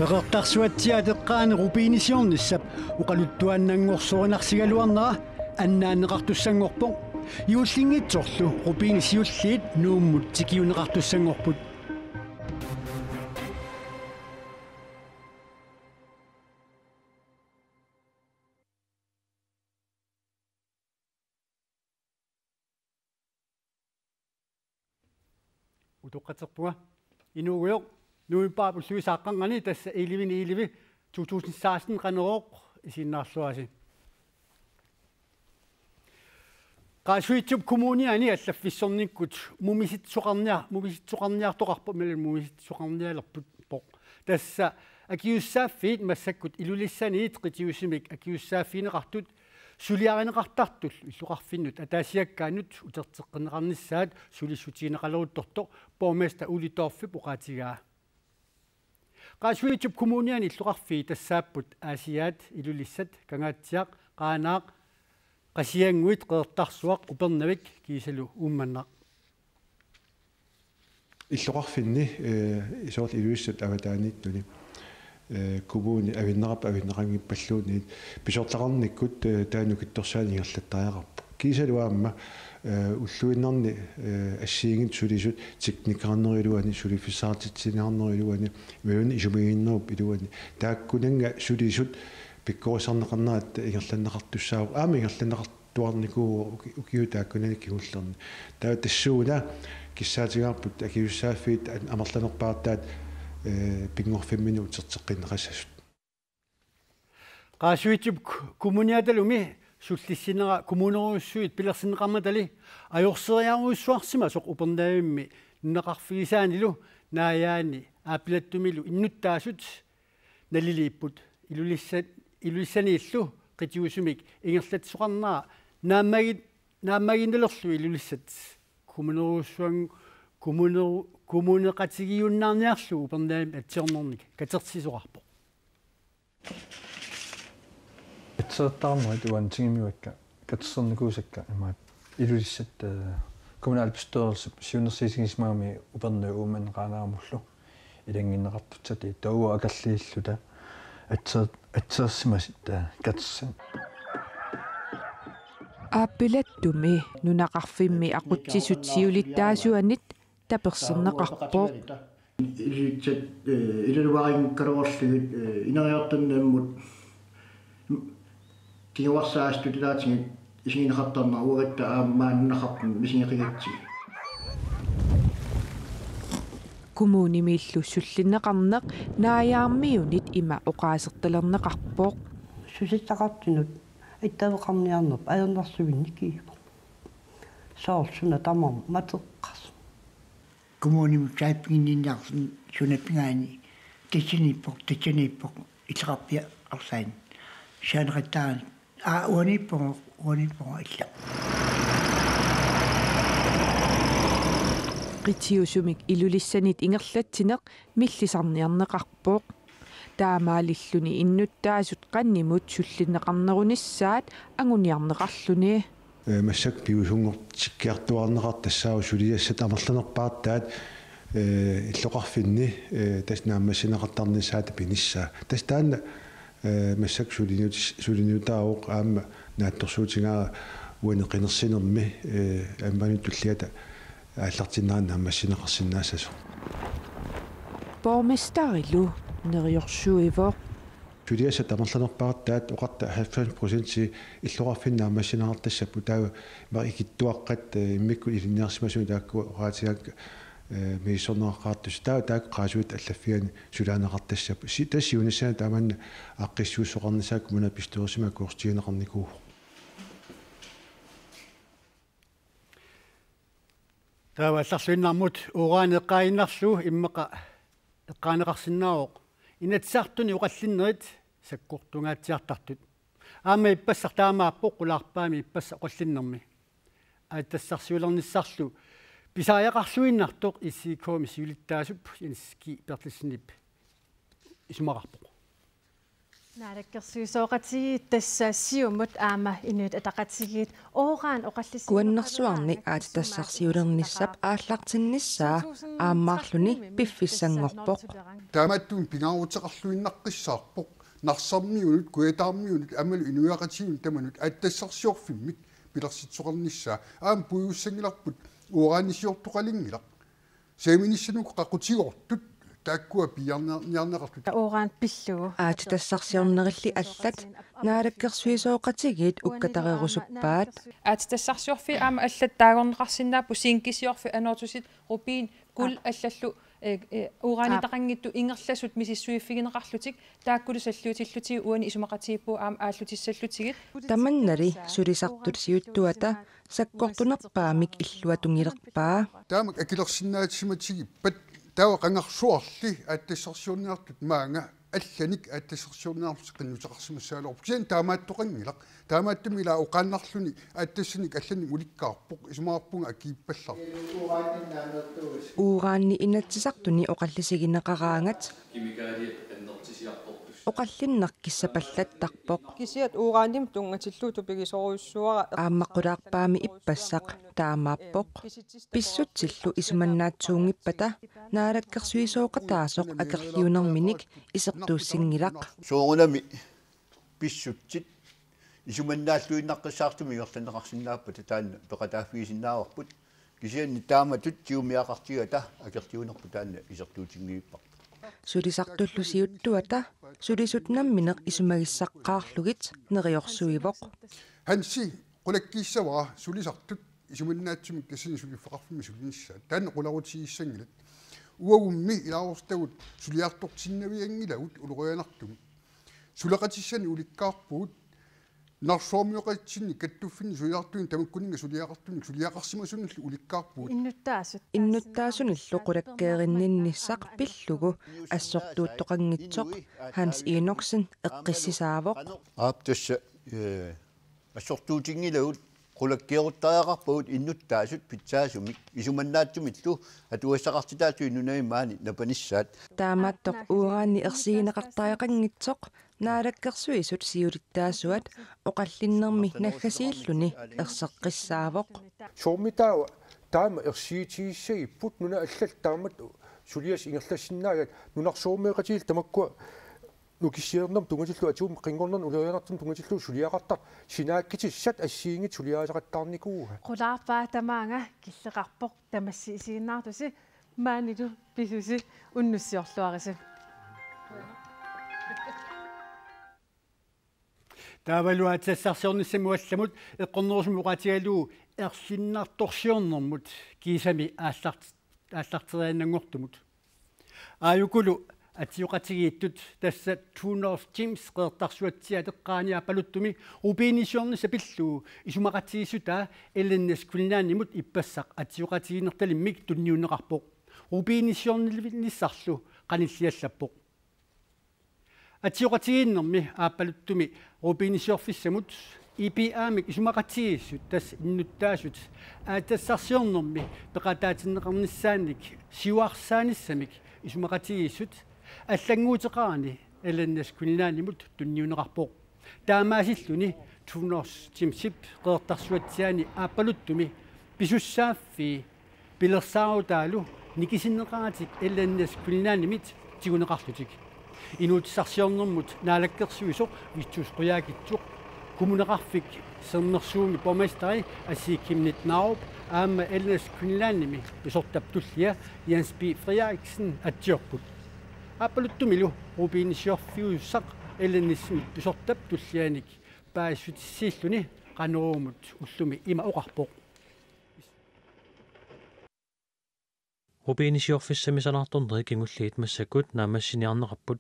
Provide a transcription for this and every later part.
Qeqertarsuatsiateqqaani rupiinisiornissap uqaluttuannanngorsurinarsigaluarnera аннаанеқартуссангорпоқ иуллингитсорлу рупиинисиуллиит нууммут тикиунеқартуссангорпут утоққатерпуга инуугуйоқ нуипаапуллуисааққангани тасса иливи 2016 qanерооқ исиннаарлуаси qaasuitsup kommuniani allaffisornikut mumиситсоқарниартоқарпу мелл мумиситсоқарниалерпут поқ тасса акиуссааффиит массаккут илулиссаниит қитиусимик акиуссааффинеқартут сулиаринеқартартул иллуқарфиннут атаасиаккаанут утертеққинеқарниссаат сулиссутиинеқалерутторто поместа улиторфи поқаатигаа qaasuitsup kommuniani иллуқарфи тассааппут аасиаат илулиссат кангаатсиақ qaaнаақ qasianguit qeertarsuaq upernaviq kiisalu uummanna иллоqarfinni исоорл илуиссат аватааниттуни кубуни авиннеқангиппаллуунит писоорлақарниккут таану китторсаани ингерлаттариақарпу кисалуаама уллуиннарни ассиингит сулисут техникаарнерилуани сулиффисаартитсинаарнерилуани меуни исумигиннеруп илуани тааккунанга сулисут пиккорисарнеқарнаат ингерланнеқартуссаау аама ингерланнеқартуарникуу укиутааккунани кигуллерни таа тассууна киссаатигаарпут акиуссааффиит амерланерпаартаат пингорфиммини утертеққиннеқассасут qaasuitsup kommuniatalumi суллиссинера коммунеруссуит пилерсинеқарматали ajorсериаруссуарсима соқ упернаавимми нунеқарфигисаанилу наяани аапилаттумилу иннуттаасут налилииппут илулиссанииллу қитиусумик ингерлатсоқарнаа нааммагиннелерлу илулиссат коммунеруссуан коммунеқатигиуннаарниарлу упернаавим атсиорнерник катертисоқарпо атсертаарнера туан тингимиуакка катсерникуусакка имаат илулиссат kommunalbestyrelse сиунерсисигисмаами упернаа ууман qaanaaramullu илангиннеқартутсати тауа акаллииллута атсерсимасита катссан ааппилаттуми нунақарфимми ақутсисут сиулиттаасуанит таперсернеқарпоо илитсат илулуарин калуорлугит инериартуннааммут тиуарсаастутилаатиги исигинеқартарна уагатта аамааннақарпу мисигиқигатси коммунимииллу суллиннеқарнеқ нааяармиунит има оқаасерталернеқарпоо суситтақартинут иттавеқарниарнерп аернарсугинники соорсуна тамар матеққас коммуним чайпингинниарсун сунаппингаани тичиниппоқ иллеқарпиа арсаин шаанеқаттаан уаниппо илла qitiusumik ilulissанит ингерлатсинеқ миллисарниарнеқарпоо таамаалиллуни иннуттаасут қаннимут суллиннеқарнерунissaат агуниарнеқарлуни массак пиусунгортиккиартуарнеқар тассаау сулиассат амерланерпаартаат иллоқарфинни тас нааммассинеқартарнissaат пиниссаа тас таанна массак сулиниутаауқ аама наатторсуутигаа уанеқинерсинерми амманут туллиата ааллартиннаана аммассинеқарсинаассасо борместарилу нериорсуиво сулиассат амерланерпаартаат оқарта 90% иллоқарфиннаа аммассинеқартассаппу таава мар икиттуаққат иммикку илинниарсимасуни таакку оqaатигак мисорнеқартус таак qaasuut аллаффиани сулаанеқартассаппу тассиунissana тааманна аққиссуусоқарнисаак муна писторисима кууртиинеқарникуу таава алларлуиннармут ураанеққаиннарлу иммеқа эққаанеқарсинааоқ инатсаартуни уқаллиннерит саккортунгаатсиартартут аама иппассар таамааппоқ қулаарпаами иппасса оқаллиннерми ааттассарсиулерниссарлу писааяқарлуиннартоқ иссикооми сиулиттаасуп ински перлиссинип исумақарпоқ Naalakkersuisooqatigi tassaassiumut aama inuit ataqatigiit ooraan oqallissi Kuannarsuarni aatitassarsiulernissap ааллартиннissaa ааммаарлүни пиффиссангорпоq таамааттуун пингаарутеқарлуиннаққиссаарпоқ нарсармиунут куятаармиунут амалу инуяқатигун таманут аттассарсиорфиммик пилерситсоқарнissaa аам пуйуссангиларпут уораанисиортоқалингилақ сааминиссанук қақутигортут тааккуа пиарниарнеқарлут оорaan пиллугу аатитассарсиорнерилли аллат наалаккерсуисооқатигиит уккатарерусуппаат аатитассарсиорфи аама аллат таагорнеқарсинааппу сингкисиорфи анортусит рупиин кул аллаллу ураанитақангитту ингерласут мисиссуиффигинеқарлутик тааккулу саллуутиллутиги уани исумақатииппу аама ааллутиссаллутигит таманнали сулисартут сиуттуата саккортунерпаамик иллуатунгилерпаа таамак акилерсинаатсиматигиппат тава қангарсуарли ааттассарсиорниартут маанга алланик ааттассарсиорниарлу қиннутеқарсимассаалорпу кисиан таамааттоқангилақ таамааттами ила оқааннарлуни ааттассаник аллани уликкаарпоқ исумаарпунга акииппаллар ураанни инатсисартуни оқаллисигинеқараангат оқаллиннаркиссапаллаттарпоқ кисиат урааним тунгатиллуу тупигисоруйуссуара ааммаққулаарпаами иппассақ таамааппоқ писсутсиллу исуманнаатсуунгиппата наалаккерсуисооқатаасоқ акерлиунерминик исертууссингилақ соорунами писсутсит исуманнааллуиннаққиссаартуми йорланеқарсинааппата таанна пеқатааффигисиннааварпут кисианни тааматут тиумиақартигата акерлиунерпу таанна исертуутингииппақ сулисартуллусиуттуата сулисутнамминеқ исумагиссаққаарлугит нериорсуивоқ ханси қулаккииссавара сулисартут исуманнаатсумик кассани сулиффеқарфими сулинissаа таанна қуларутигиссангилат уагумми илаарустагут сулиартортиннавиангилагут улурианартуми сулеқатиссани уликкаарпуут нарсоомиоқатсинни каттуффини сулиартуин тамаккунинга сулиақартуник сулиақарсимасунилли уликкаарпуут иннуттаасуниллу қулаккееринниннissaq пиллугу ассортууттоқангитсоқ Hans Enoksen эққиссисаавоқ аптасса ассортуутингилагут qulakkiorutariaqarpuut innuttaasut pitsaasumik isumannaattumillu atuassaqartitaatu innunaimmaani napanissaat таамааттоқ ураанни ерсигинеқартариақангитсоқ наалаккерсуисут сиулиттаасуат оқаллиннерми наггасииллуни ерсеққиссаавоқ соормитаава таама ерсиитигиссагиппут нуна аллал таамат сулиас ингерлассиннаагат нунарсоормеқатиил тамаккуа нукиссиернам тунгатиллу атуум қингорнерн улерианартум тунгатиллу сулиақартар синааккитиссат ассиингит сулиаасақаттаарникууга qulaarpaa tamaanga killeqarpoq tamassiisiinnaartusi maanilu pisusi unnussiorluarisi таавалуатсассарсиорниссамуалламут эққорнерусмуқатигалуу ерсиннарторсиорнэрмут кисами ааллартерианнангортумут ааюкулу атиоқатигииттут тасса Tunos Teams қеэртарсуатсиа теққааниапалуттуми рубинисиорниса пиллуу исумақатигиссута элленнес кулинаанимут иппассақ атиоқатигинерталиммик тунниунеқарпоқ рубинисиорнилиссарлу қаниллиаллаппоқ атиоқатигииннэрми ааппалуттуми рубинисиорфиссамут ИПА-мик исумақатигиссут тас иннуттаасут аатассарсиорнэрми пеқатаатиннеқарниссааник сиуарсааниссамик исумақатигиссут аллангуутеқарани элленнас кулинаанимут тунниунеқарпоқ таамаасиллуни Tunos Teams қеэртарсуатсиани ааппалуттуми писуссааффи пилерсааутаалу никисиннеқаратик элленнас кулинаанимит тигунеқарлутик инуутиссарсиорнэрмут наалаккерсуисоқ витсус қуяакитсоқ кумунеқарфик сернерсууми помастари ассииккимнит науп аама элленнас кулинаанимми писортаптуллия Jens B. Frederiksen атсиорпут ааппалуттумилу рубинисиорфиуссақ элленнисми писортаптуллианик паассутиссииллуни qanurumut ullumi ima oqarpoq рубинисиорфиссамисанаарторнери кингуллиит массакут наамассиниарнеқарпут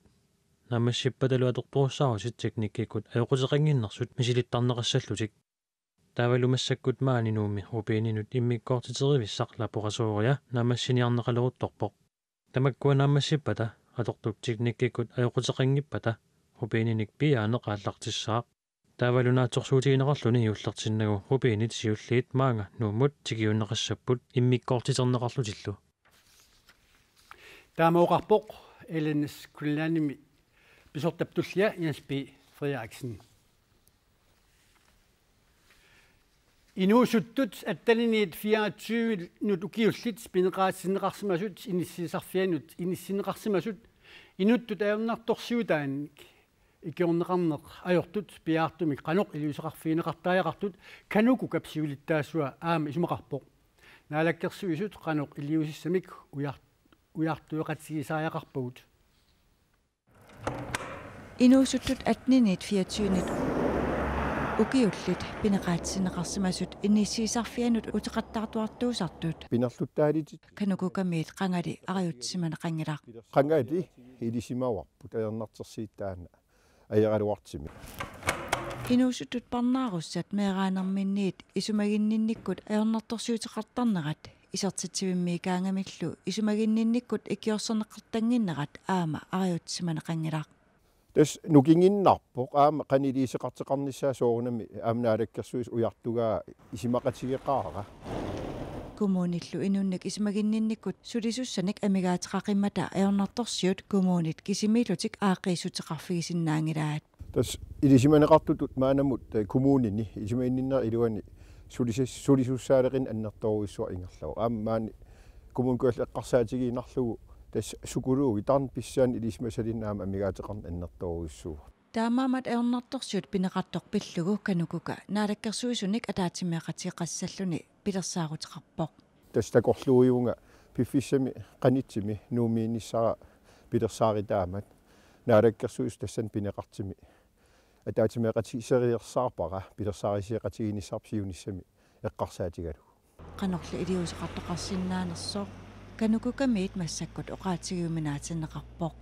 наамассиппаталуатортуурсаарусит техниккикут аёқутеқангиннэрсут мисилиттарнеқассаллутик таавалумассаккут маанинууми рубининут иммиккоортитеривиссақ лапорасоориа наамассиниарнеқалерутторпоқ тамаккуа наамассиппата атортук техниккикут аёқутеқангиппата рубининик пиаанеқааллартиссаақ таавалунааторсуутигинеқарлуни юуллертиннагу рубинит сиуллиит маанга нуумут тигиуннеқассаппут иммиккоортитернеқарлутиллу таамаоқарпоқ элэнэс куллааними Pisortaptullia Jens B. Frederiksen. Inuusuttut attaliniit 24 nut ukiullit pineqaatsineqarsimasut inissineqarsimasut inuttut aernartorsiutaanik ikiorneqarneq ajortut piaartumik qanoq iliuseqarfiineqartaajaqartut kanuku kapsiulittaasua aama isumaqarpoq naalakkersuisut qanoq iliusissamik ujartueqatsigisaajaqarpagut inuusuttut atniniit 24 ukiullit pineqaatsineqarsimasut inissiisarfianut uteqattaartuartuusartut pinerluttaalit kanukukamiit qangali ariutsimana qangilaq qangali ilisimawarput ajarnartersiittaana ajaqaluartimi inuusuttut parnaarussat meeraanerminniit isumaginninnikkut ajornartorsiuteqartarnerat isertitsivimmiikaangamillu isumaginninnikkut ikiorserneqartanginnerat aama ariutsimana qangilaq tas nukinginnarpoq aama qaniliiseqarteqarnissaa soorunami aamnaalakkersuis ujartugaa isimaqatigeqaaqa kommunillu inunnik ismaginninnikkut sulisussanik amigaateqaqimmata ajornartorsiut kommunit kisimilutik aaqiisuteqarfigisinnaangilaat tas ilisimaneqartutut maanamut kommunini isimainninner iluani sulisussaaleqin annertoruissua ingerlaw aammaani kommunkualleqqarsaatigiinarlugu tas sukuluugi tarn pissaan ilismasalinnaama amigaateqarn annertoruissuu таамаамат аернартторсуут пинеқартоқ пиллугу канукука наалаккерсуисуник атаатимеқатиқассаллуни пилерсаагутеқарпоқ тастакорлуиунга пиффиссами қанитсими нуумиинниссара пилерсааритаамат наалаккерсуис тассан пинеқартими атаатимеқатисериерсаарпара пилерсаарисеқатигиниссарпсиуниссами эққарсаатигалу қанорли илиусеқартоқарсиннаанерсоо канукукамиит массаккут оqaатигиуминаатиннеқарпоқ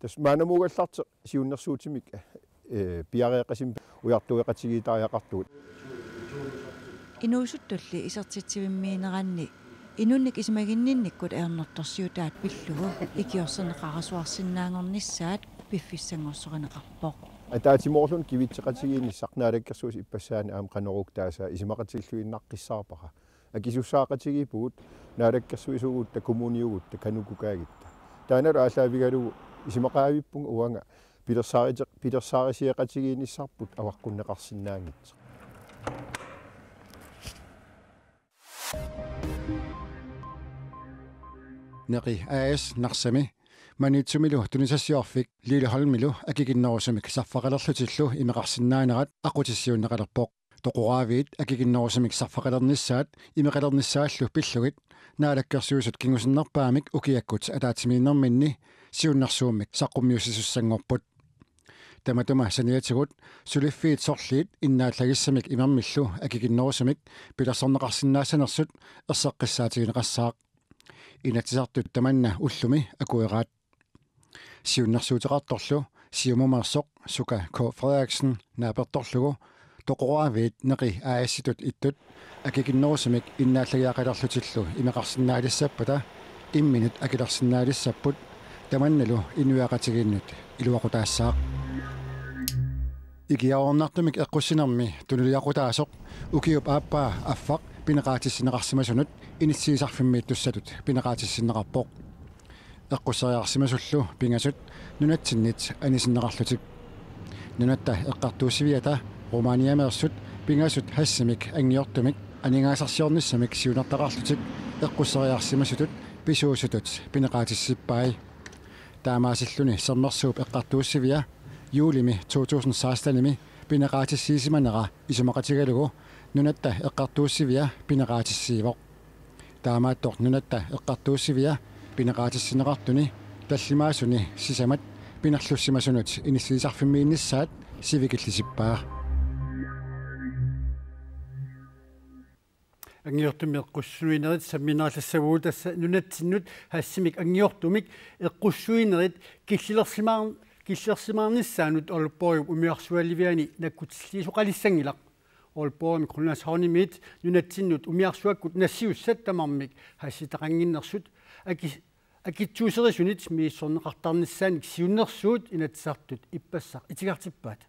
tas maanamuugallarteq siunnersuutimik piareeqasim ujartueqatigitaajaqartuut inuusuttulli isertitsivimmiineranni inunnik ismaginninnikkut aernertorsiutaat pillugu ikiorserneqarasuarsinnaangornissaat piffissangorsoqaneqarpoq ataatimoorlun kivitseqatigiinissarnaalakkersuus ippasaani aam qanoruktaasa isimakatsilluinnaqqissaarpara akisusaaqatigipuut naalakkersuisuguutta kommuniuguutta kanukukaagitta taanalu aalaavigalugu isimaqaavippunga uanga pilersaarisiaqatigiinissarput avaqqunneqarsinnaangit neqi AS narsami manitsumilu tunisassiorfik liileholmilu akiginnerusumik sarfaqalerlutillu imeqarsinnaanerat aqutissiunneqalerpoq toquraaviit akiginnerusumik sarfaqalernissaat imeqalernissaallу pillugit naalakkersuusut kingusinnerpaamik ukiakkut ataatimiinnerminni siunnarsuumik saqqummiusisussanngorput tamatuma saniatigut suliffiit sorliit innaallagissamik imermillu akiginnerusumik pilersorneqarsinnaasanersut erseqqissaatigineqassaaq inatisartut tamanna ullumi akueraat siunnarsuuteqartorlu siumumarsoq suka K. Frederiksen naapertorlugu toqoraaviit neqi aassitut ittut akiginnerusumik innaallagiaqalerlutillu imeqarsinnaalissappata imminut akilersinnaalissapput tamannalu inuaqatiginnut iluaqutaassaaq ikiaornartumik eqqussinermi tunuliaqutaasoq ukiup aappaa affaq pineqaatissinneqarsimasunut inissiisarfimmiittussatut pineqaatissinneqarpoq eqqussariarsimasullu pingasut nunatsinnit anisinneqarlutik nunatta eqqartuussiviata Romaniameersut pingasut hassimik angiortumik aningaasarsiornissamik siunertaqarlutik eqqussariarsimasutut pisuusutut pineqaatissippai taamaasilluni sermersuup eqqartuussivia juulimi 2016 pineqaatissiisimanera isumaqatigalugu nunatta eqqartuussivia pineqaatissiivoq taamaattoq nunatta eqqartuussivia pineqaatissinneqartuni tallimaasuni sisamat pinerlussimasunut inissiisarfimmiinnissaat sivikillisippaa angiortumi eqqussuinerit samminaarlassavuutassa nunatsinnut hassimik angiortumik eqqussuinerit killersimaarnissaanut oluppoorip umiarsualliviani nakkutilliisuqalissangilaq oluppoorimi qunnas haunimit nunatsinnut umiarsuakkut nassiussat tamarmik hassitaqanginnersut akitsuuserisunit miissorneqartarnissaanik siunnersuut inatsartut ippassaq itigartippaat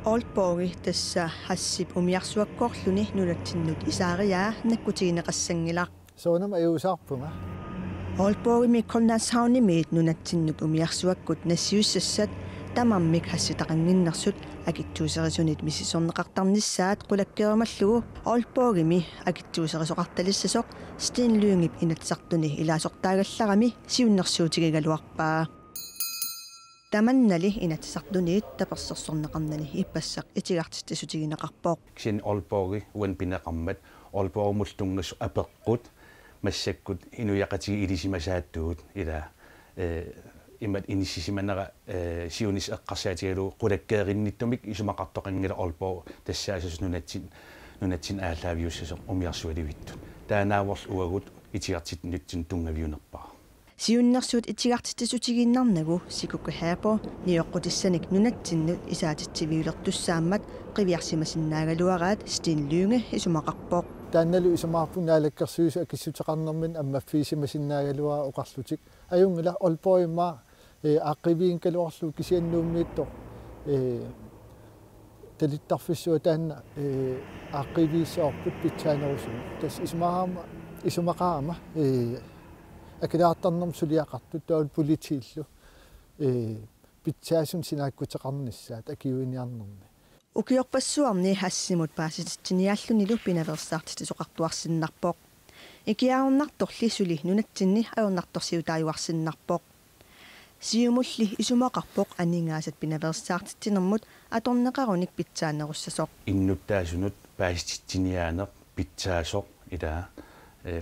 Olborgi tassa hassip umiarsuakkorluni nulatsinnut isaariaa nakkutigineqassangilaq soonam ayuusarpuma Aalborgimi kolnaassaunimiit nunatsinnuk umiarsuakkut nassiussat tamammik hassitaqanginnersut akittuuserisunit misisorneqartarnissaat qulakkerumallugu Aalborgimi akittuuserisoqartalissasoq Stenlyungip inatsartuni ilaasortaagallarami siunnersuutigigaluarpaa tamannali inatsartuniit tapersersorneqarnani ippassaq itigartittisutigineqarpoq ksin Aalborgi uan pineqarmat Aalborgumultungassu apeqqut massakkut inuyaqatigi ilisimasaattugut ila imat inissisimanera siunis eqqarsaatigalu qulakkeerinnittumik isumaqartoqangila Aalborg tassaasus nunatsin aallaaviussasuq umiarsualivittu taanaavorl uagut itigartit nutsin tungaviunerpaa siunnersuut itigartittisutiginnarnagu sikukahaapo nioqqutissanik nunatsinnu isaatitsiviulertussaammat qiviarsimasinnaaгаluараат Stenlynge isumaqarpoq таанналу исумаарпунгаалаккерсуису акиссутеқарнэрмин аммаффиисимасиннаагалуаа оқарлутик аюнгила Aalborgimma ааққивиин калуарлу кисианнууммиитто талиттарфиссуа таанна ааққивииссоорпут питсаанерусу тас исумақаама акилаартарнэрм сулиақартут таул политииллу питсаасун синааккутеқарниссаат акиуиниарнэрми Ukiorpassuarni hassimut paasititiniallunnilu pinaverssaartitisoqartuarsinnarpoq. Ikiaornartorli suli nunatsinni aornartorsiutaayuarsinnarpoq. Siumulli isumaqarpoq aningaasat pinaverssaartitinermut atorneqarunik pitsaanerussasoq. Innuttaasunut paasititiniaaneq pitsaasoq ila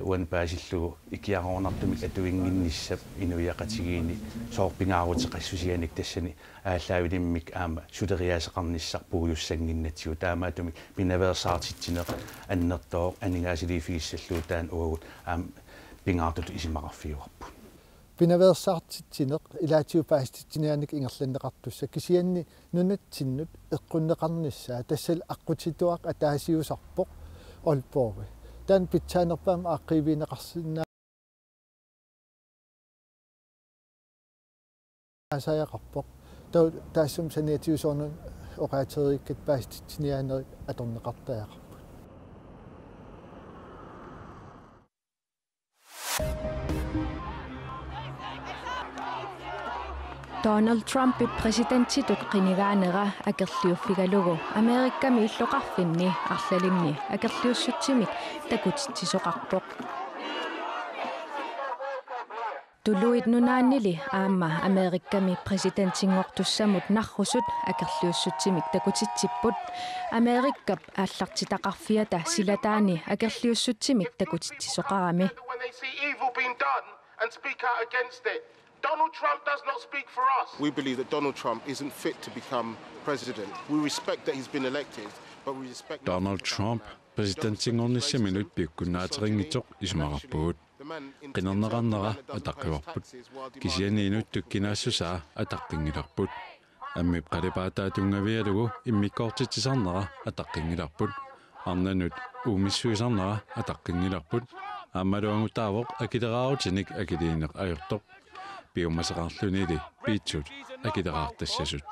uan paasillugu ikiaornartumik atuinginnissap inuyaqatigiini soorpingaaruteqassusianik tassani ааллаавилиммик аама сулериаасеқарниссарпугуйуссангиннатсигу таамаатумик пинаверсаартитсинеқ аннертоо анигаасилифигиссаллуу таан уагут аама пингаартут исимақарфиуарпу пинаверсаартитсинеқ илаатиу пааститсинианик ингерланнеқартусса кисианни нунатсиннут эққуннеқарниссаа тассал аққутитуақ атаасиусарпоқ Aalborg таан питсаанерпаама ааққивинеқарсинаа асаяқарпоқ таассум саниатиусорнун оқаатериккат пааститсиниаанери аторнеқартаақарпут Donald Trump presidentitut qinigaanera akerliuffigalugu Amerikkami illoqarfinni arlalimni akerliussutsimik takutisoqarpoq Tuluit nunaannili aamma Amerikkami presidentingortussamut narrusut akerliussutsimik takutitsipput Amerikkap aallartitaqarfiata silataani akerliussutsimik takutisoqarami Donald Trump does not speak for us. We believe that Donald Trump isn't fit to become president. We respect that he's been elected, but we respect Donald Trump presidentingornissaminut piukkunnaateriнгитсоq isumaqarpugut. Qinernaqarnera ataqqivarput. Kisianiinut tukkinaasussaa ataqqingilarput. Ammip qalipaataatunggavialugu immikkoortitisarnera ataqqingilarput. Arnanut uumissuisarnera ataqqingilarput. Aammaluangutaavoq akileraarutinik akiliineq ajortoq. Biumasaqarlunili piitsut akileraartassasut.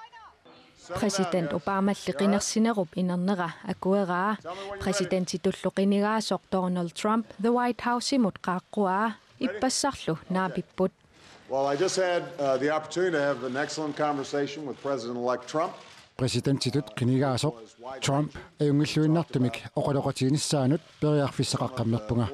President Obama liqinersinerup inernera akueraa presidentitulluqinigaasoq Donald Trump the White House imut qaaqqua ippassarlu naapipput. Well, I just had the opportunity to have an excellent conversation with President-elect Trump. Presidentitut qinigaasoq Trump ayungilluinnartumik oqaloqatiginissaanut periarfissaqaqqammerpunga.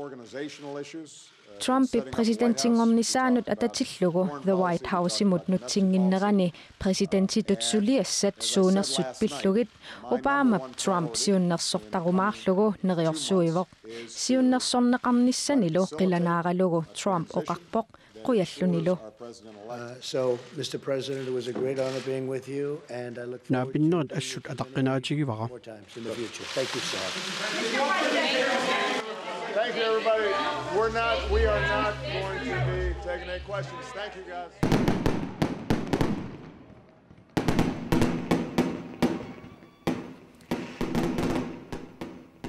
Trump presidentingornissaanut atatillugu the White House imut nutsinginnerani presidentitut suliassat suunersut pillugit Obama Trump siunnersortarumaarlugu neriorsuivoq siunnersorneqarnissanilu qilanaaralugu Trump oqarpoq quyallunilu So Mr. President, it was a great honor being with you and I look forward naapinnerat assut ataqqinaatigivara more times in the future. Thank you, sir. Thank you, everybody. We are not going to be taking any questions. Thank you, guys.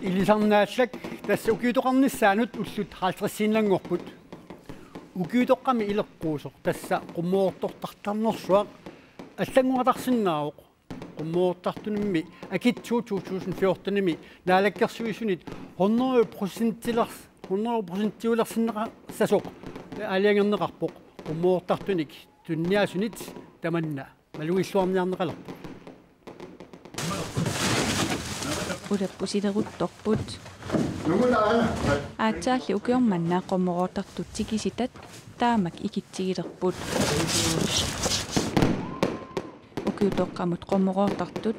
Ilisarnaallak tassa ukiutoqarnissaanut ullut 50-sinnlanngorput. Ukiutoqqami ilerquusoq tassa qummoortortartarnersuaq аллангуатарсиннаавоқ qummoortartunimmi akitsuu 2014-nimi naalakkersuisunit 100% 100%-iulersinneqa sasoq алиангернеқарпоқ уммуортартуник тунниасунит таманна малуиллуарниарнеқалерпо улаппусилерутторпут аатсаалли укиорманнаа қоммороортартут тикиситат таамак икитсигилерпут укиутоққамут қоммороортартут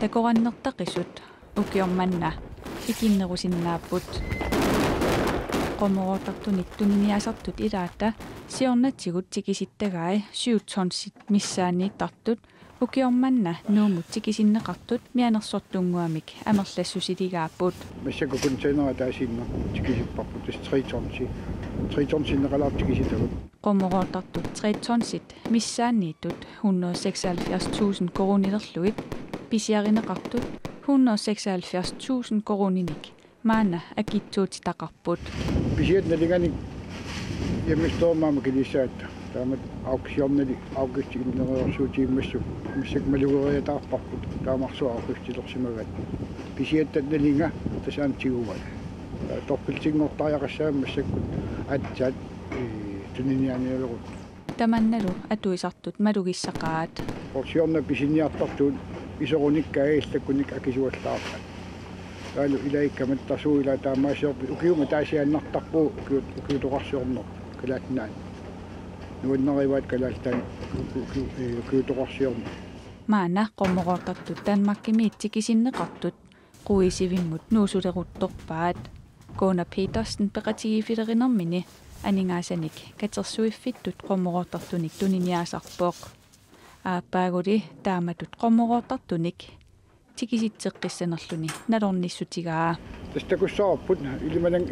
такораннертақисут укиорманна икиннерусиннааппут qomoroortartunit tuniniasartut ilaata siornatsigut tikisittagai 7 tonsit missaaniittartut ukiormanna nuumut tikisinneqartut mianersortunguamik amerlassusiligaaput массакукунтаинера таасинна тикисиппарпут 3 тонсиннеқалаар тикиситагут qomoroortartut 3 tonsit missaaniittut 176.000 korunilerluit pisiarineqartut 176.000 koruninik maana akittuutitaqarput писиат налиганик ямистоормаама килиссаатта таамат ауксиорнали аукистигиннериорсуутииммассу миссак малугериатаарпарпут таамарсуа аукистилерсимагат писиаттат налинга тасаантигугат торпилтингортариақассаам массаккут атсаат тунинианиалерут таманналу атуисартут малугиссақаат порсиорна писиниартартуут исоруниккаа иллаккуник акисуаллаарпат таалу илаиккамат тасууила таамаасиорпи укиума таасианнартарпуу укиуторарсиорнер калаатнаан нуаннериваат калаалтаан укиуторарсиорнер маана qomoroortartut таанмаккимиитсикисиннеқартут quisivimмут nuusuleruttorpaat Kona Petersen peqatigifilerinermini aningaassanik katersuiffittut qomoroortartunik tuniniaasarpoq aapaaguli taamatut qomoroortartunik tikisitseqqissanerluni nalornissutigaa tastakussarput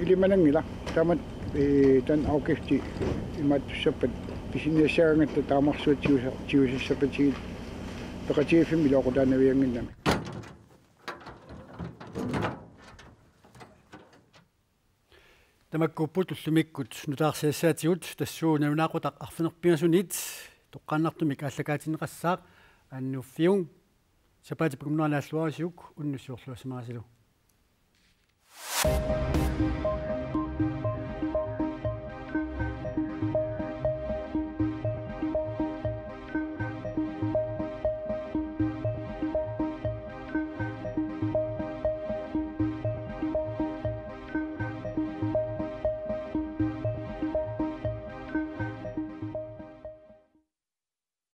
ilimanangila taamat tan aukifti imaattussappat pisiniassaagangatta taamarsuat tiusissappatigit peqatigifimmi loqutaanavianginnami тамаккуппут уллумиккут нутаарсиассаатигут тассуунавнаақутақ арфинерпиасунит тоққааннартумик ааллакаатинеқассаақ аннуффиун сапаатипакумнаанааллуарисиук уннуссиорлуасимаасилу